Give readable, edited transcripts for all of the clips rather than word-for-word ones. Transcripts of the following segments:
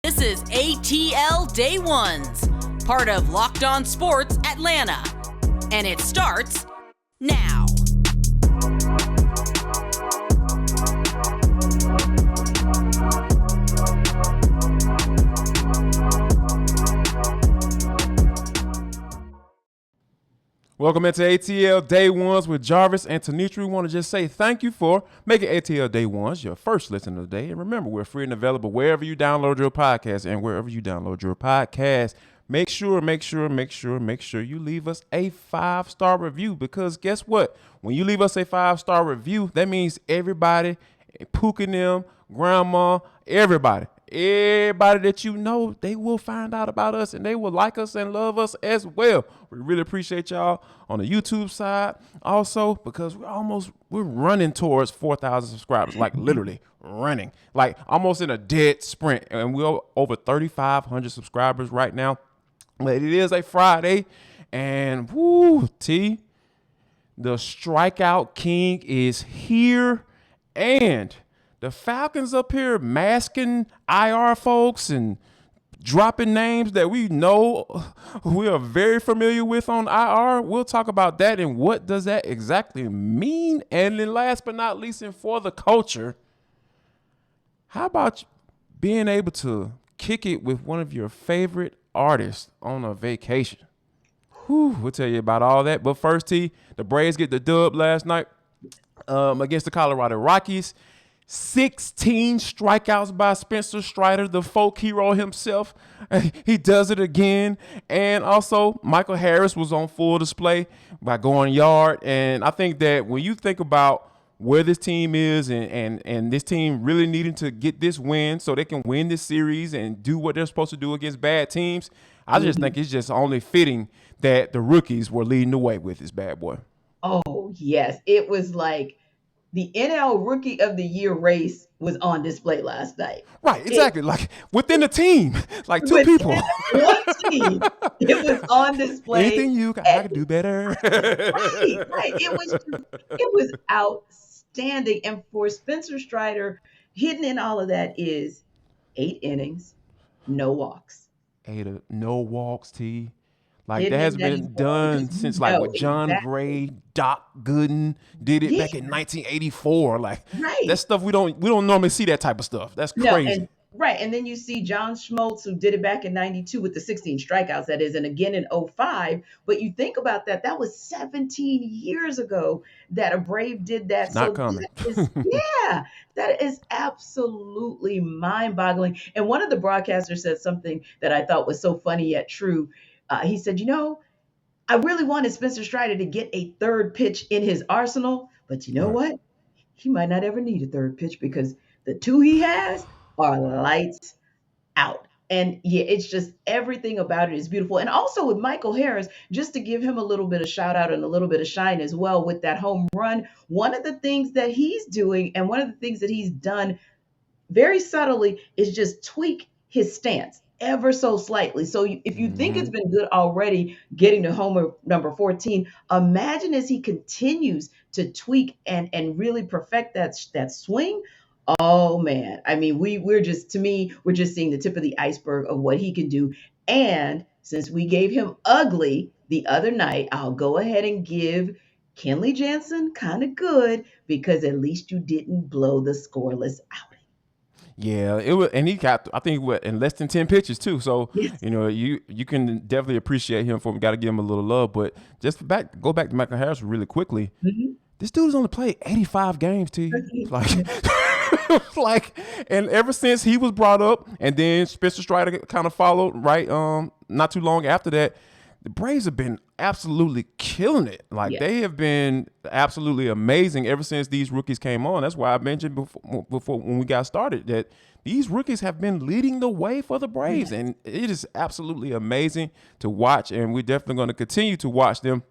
This is ATL Day Ones, part of Locked On Sports Atlanta. And it starts now. Welcome into ATL Day Ones with Jarvis and Tenitra. We want to just say thank you for making ATL Day Ones your first listen of the day. And remember, we're free and available wherever you download your podcast. And wherever you download your podcast, make sure you leave us a 5-star review. Because guess what? When you leave us a 5-star review, that means everybody, Pookin' them, grandma, everybody that you know, they will find out about us and they will like us and love us as well. We really appreciate y'all on the YouTube side also, because we're running towards 4,000 subscribers, like literally running, like almost in a dead sprint. And we're over 3,500 subscribers right now. But it is a Friday and the strikeout king is here, and the Falcons up here masking IR folks and dropping names that we know we are very familiar with on IR. We'll talk about that and what does that exactly mean. And then last but not least, and for the culture, how about being able to kick it with one of your favorite artists on a vacation? We'll tell you about all that. But first, the Braves get the dub last night against the Colorado Rockies. 16 strikeouts by Spencer Strider, the folk hero himself. He does it again. And also, Michael Harris was on full display by going yard. And I think that when you think about where this team is and this team really needing to get this win so they can win this series and do what they're supposed to do against bad teams, I just think it's just only fitting that the rookies were leading the way with this bad boy. Oh, yes. It was like the NL Rookie of the Year race was on display last night. Right, exactly. Like within the team, like two people. One team, it was on display. Anything you I could do better. Right. It was outstanding. And for Spencer Strider, hidden in all of that is 8 innings, no walks. No walks, T. Like that has been done since like with John Gray, Doc Gooden did it back in 1984. Like that stuff we don't normally see that type of stuff. That's crazy. And then you see John Smoltz, who did it back in 92 with the 16 strikeouts, that is, and again in 05. But you think about that, that was 17 years ago that a Brave did that. Not coming. That is absolutely mind-boggling. And one of the broadcasters said something that I thought was so funny yet true. He said, I really wanted Spencer Strider to get a third pitch in his arsenal, but you know what? He might not ever need a third pitch because the 2 he has are lights out. And it's just everything about it is beautiful. And also with Michael Harris, just to give him a little bit of shout out and a little bit of shine as well with that home run, one of the things that he's doing and one of the things that he's done very subtly is just tweak his stance ever so slightly. So if you think it's been good already getting to homer number 14, imagine as he continues to tweak and really perfect that swing. Oh man. I mean, we're just seeing the tip of the iceberg of what he can do. And since we gave him ugly the other night, I'll go ahead and give Kenley Jansen kind of good because at least you didn't blow the scoreless outing. Yeah, it was, and he got, I think, in less than 10 pitches too. So, you can definitely appreciate him for him. Got to give him a little love. But just go back to Michael Harris really quickly. Mm-hmm. This dude's only played 85 games to you. And ever since he was brought up, and then Spencer Strider kind of followed, right? Not too long after that, the Braves have been absolutely killing it. They have been absolutely amazing ever since these rookies came on. That's why I mentioned before when we got started that these rookies have been leading the way for the Braves, and it is absolutely amazing to watch. And we're definitely going to continue to watch them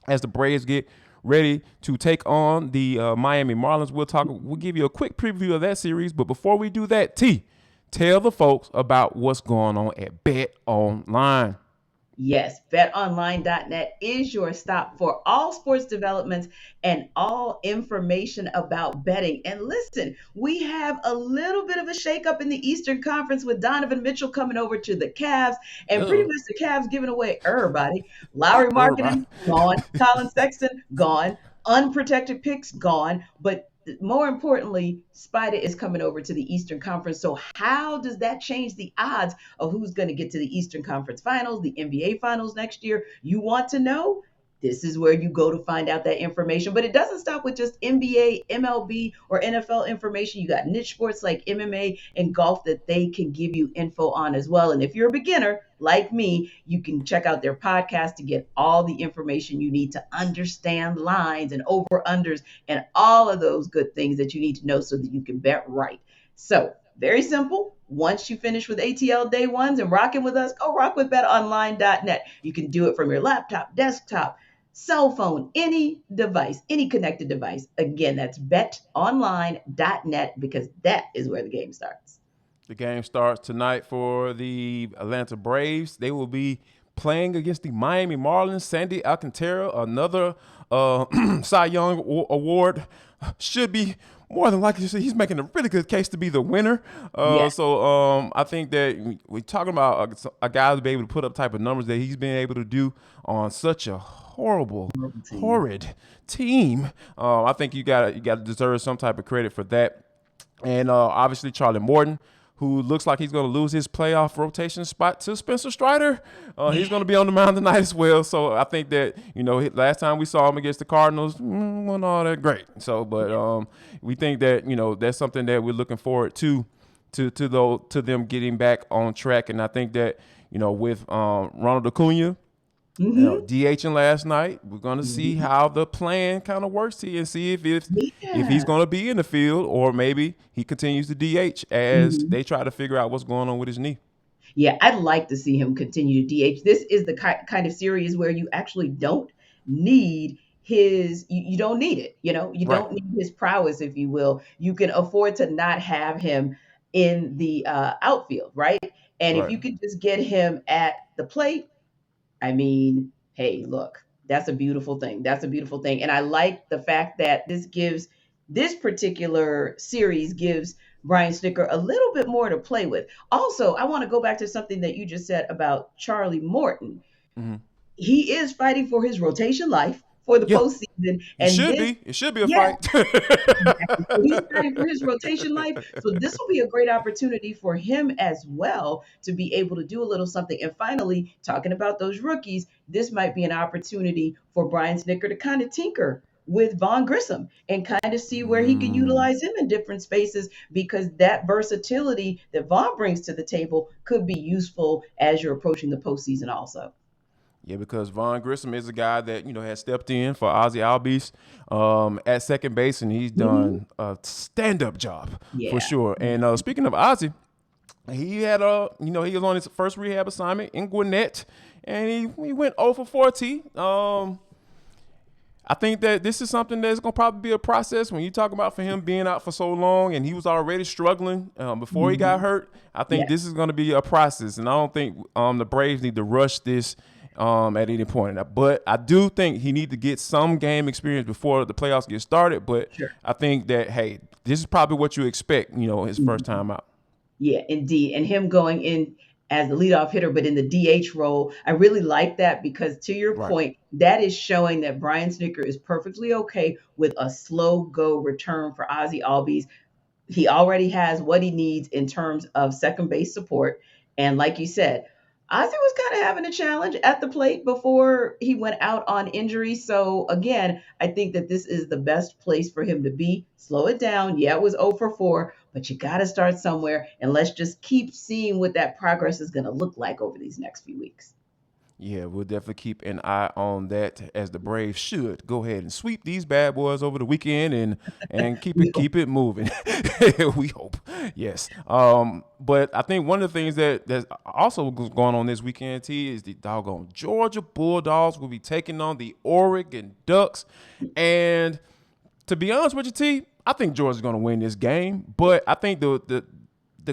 as the Braves get ready to take on the Miami Marlins. We'll give you a quick preview of that series, but before we do that, tell the folks about what's going on at BetOnline. Yes, betonline.net is your stop for all sports developments and all information about betting. And listen, we have a little bit of a shakeup in the Eastern Conference with Donovan Mitchell coming over to the Cavs, and pretty Oh, much the Cavs giving away everybody. Lowry everybody. Marketing gone, Colin Sexton gone, unprotected picks gone, but more importantly, Spider is coming over to the Eastern Conference. So how does that change the odds of who's going to get to the Eastern Conference Finals, the NBA Finals next year? You want to know? This is where you go to find out that information. But it doesn't stop with just NBA, MLB, or NFL information. You got niche sports like MMA and golf that they can give you info on as well. And if you're a beginner like me, you can check out their podcast to get all the information you need to understand lines and over-unders and all of those good things that you need to know so that you can bet right. So, very simple. Once you finish with ATL day ones and rocking with us, go rock with betonline.net. You can do it from your laptop, desktop, cell phone, any device, any connected device. Again, that's betonline.net because that is where the game starts. The game starts tonight for the Atlanta Braves. They will be playing against the Miami Marlins. Sandy Alcantara, another Cy Young Award, should be more than likely. He's making a really good case to be the winner. Yeah. So I think that we're talking about a guy who's be able to put up type of numbers that he's been able to do on such a horrid team. I think you got to deserve some type of credit for that. And obviously Charlie Morton, who looks like he's going to lose his playoff rotation spot to Spencer Strider. He's going to be on the mound tonight as well. So I think that, last time we saw him against the Cardinals, wasn't all that great. So, but we think that, that's something that we're looking forward to them getting back on track. And I think that, with Ronald Acuna, DHing last night, we're going to see how the plan kind of works here and see if he's going to be in the field or maybe he continues to DH as they try to figure out what's going on with his knee. Yeah, I'd like to see him continue to DH. This is the kind of series where you actually don't need you don't need it. You don't need his prowess, if you will. You can afford to not have him in the outfield, right? And if Right. you could just get him at the plate, I mean, hey, look, that's a beautiful thing. That's a beautiful thing. And I like the fact that this particular series gives Brian Snicker a little bit more to play with. Also, I want to go back to something that you just said about Charlie Morton. Mm-hmm. He is fighting for his rotation life for the Yeah, postseason. it And should this, be. It should be a yeah, fight. exactly. So he's fighting for his rotation life. So this will be a great opportunity for him as well to be able to do a little something. And finally, talking about those rookies, this might be an opportunity for Brian Snicker to kind of tinker with Vaughn Grissom and kind of see where he can utilize him in different spaces because that versatility that Vaughn brings to the table could be useful as you're approaching the postseason also. Yeah, because Vaughn Grissom is a guy that, has stepped in for Ozzie Albies at second base, and he's done a stand-up job for Yeah. sure. And speaking of Ozzie, he had he was on his first rehab assignment in Gwinnett, and he went 0 for 40. I think that this is something that's going to probably be a process when you talk about for him being out for so long and he was already struggling before he got hurt. I think Yeah. this is going to be a process, and I don't think the Braves need to rush this at any point. But I do think he needs to get some game experience before the playoffs get started. But Sure. I think that, hey, this is probably what you expect, his first time out. Yeah, indeed. And him going in as the leadoff hitter, but in the DH role, I really like that because to your Right. point, that is showing that Brian Snicker is perfectly okay with a slow go return for Ozzie Albies. He already has what he needs in terms of second base support. And like you said, Ozzie was kind of having a challenge at the plate before he went out on injury. So again, I think that this is the best place for him to be. Slow it down. Yeah, it was 0 for 4, but you got to start somewhere. And let's just keep seeing what that progress is going to look like over these next few weeks. Yeah, we'll definitely keep an eye on that as the Braves should go ahead and sweep these bad boys over the weekend and keep it moving. We hope, yes. But I think one of the things that's also going on this weekend, T, is the doggone Georgia Bulldogs will be taking on the Oregon Ducks, and to be honest with you, T, I think Georgia's going to win this game. But I think the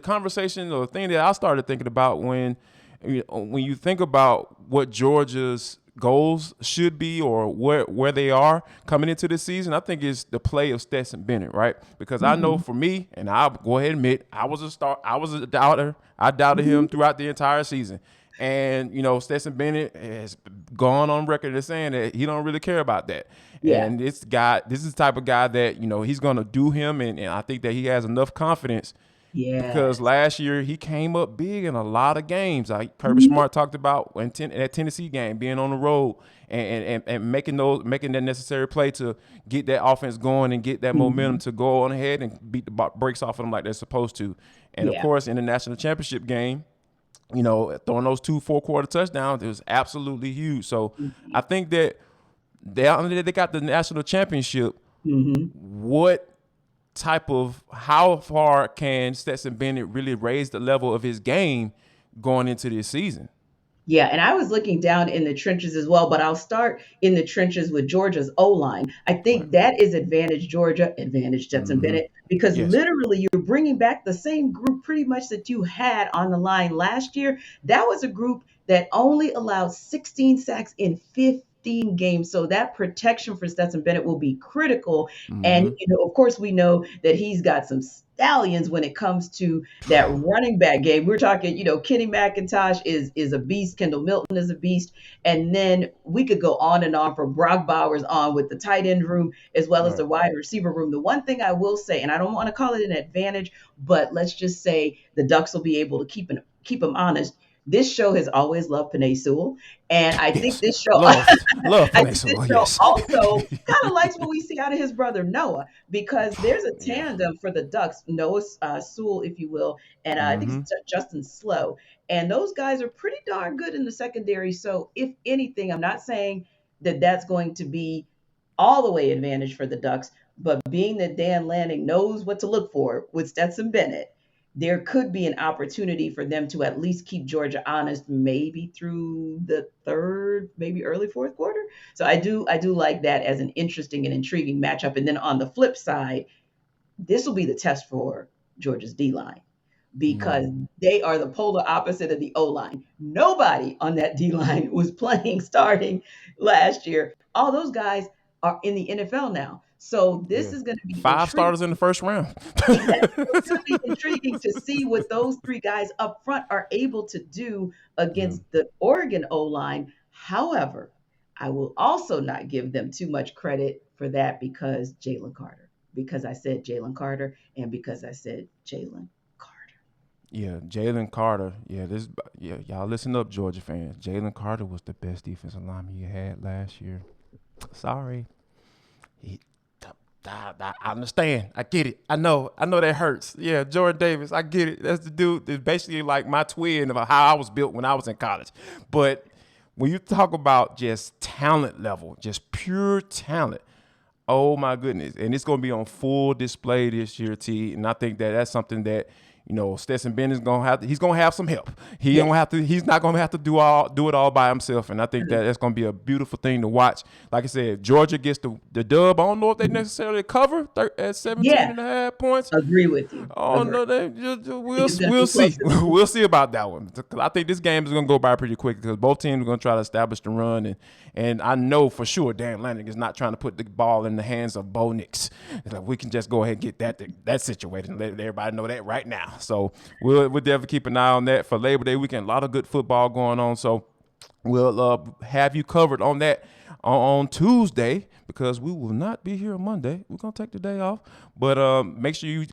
conversation or the thing that I started thinking about when when you think about what Georgia's goals should be or where they are coming into this season, I think it's the play of Stetson Bennett, right? Because I know for me, and I'll go ahead and admit, I was a doubter. I doubted him throughout the entire season. And, Stetson Bennett has gone on record as saying that he don't really care about that. Yeah. And this is the type of guy that, he's going to do him. And I think that he has enough confidence because Yes. last year he came up big in a lot of games. Like Kirby Smart talked about that Tennessee game, being on the road and making that necessary play to get that offense going and get that momentum to go on ahead and beat the brakes off of them like they're supposed to. And of course, in the national championship game, throwing those 2 4-quarter touchdowns, it was absolutely huge. So I think that they got the national championship. What how far can Stetson Bennett really raise the level of his game going into this season? Yeah, and I was looking down in the trenches as well, but I'll start in the trenches with Georgia's O-line. I think that is advantage Georgia, advantage Stetson Bennett, because Yes. literally you're bringing back the same group pretty much that you had on the line last year. That was a group that only allowed 16 sacks in 15 games. So that protection for Stetson Bennett will be critical. And, of course, we know that he's got some stallions when it comes to that running back game. We're talking, Kenny McIntosh is a beast. Kendall Milton is a beast. And then we could go on and on from Brock Bowers on with the tight end room as well as the wide receiver room. The one thing I will say, and I don't want to call it an advantage, but let's just say the Ducks will be able to keep him honest. This show has always loved Panay Sewell, and I think this show, love I Panay think this Sewell, show yes. also kind of likes what we see out of his brother Noah, because there's a tandem for the Ducks, Noah Sewell, if you will, and I think it's Justin Slow, and those guys are pretty darn good in the secondary. So if anything, I'm not saying that that's going to be all the way advantage for the Ducks, but being that Dan Lanning knows what to look for with Stetson Bennett, there could be an opportunity for them to at least keep Georgia honest, maybe through the third, maybe early fourth quarter. So I do like that as an interesting and intriguing matchup. And then on the flip side, this will be the test for Georgia's D line, because they are the polar opposite of the O line. Nobody on that D line was starting last year. All those guys are in the NFL now. So this is going to be 5 starters in the first round. It's going to be intriguing to see what those 3 guys up front are able to do against the Oregon O-line. However, I will also not give them too much credit for that because I said Jalen Carter, and because I said Jalen Carter. Yeah, Jalen Carter. Y'all listen up, Georgia fans. Jalen Carter was the best defensive lineman you had last year. Sorry. I understand. I get it. I know that hurts. Yeah, Jordan Davis. I get it. That's the dude that's basically like my twin of how I was built when I was in college. But when you talk about just talent level, just pure talent, oh my goodness. And it's going to be on full display this year, T. And I think that that's something that, Stetson Bennett's he's gonna have some help. He's not gonna have to do it all by himself. And I think that that's gonna be a beautiful thing to watch. Like I said, Georgia gets the dub. I don't know if they necessarily cover at 17 and a half points. Agree with you. Oh no, we'll see. We'll see about that one. I think this game is gonna go by pretty quick because both teams are gonna try to establish the run, and I know for sure Dan Lanning is not trying to put the ball in the hands of Bo Nix. Like, we can just go ahead and get that situated and let everybody know that right now. So we'll definitely keep an eye on that for Labor Day weekend. A lot of good football going on. So we'll have you covered on that on Tuesday, because we will not be here on Monday. We're going to take the day off. But make sure you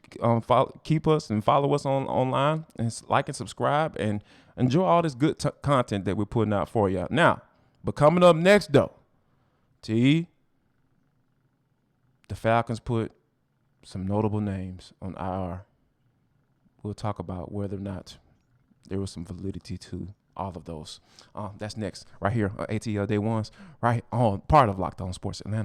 keep us and follow us online and like and subscribe and enjoy all this good content that we're putting out for you. Now, but coming up next, though, the Falcons put some notable names on IR. We'll talk about whether or not there was some validity to all of those. That's next, right here on ATL Day Ones, right on part of Locked On Sports Atlanta.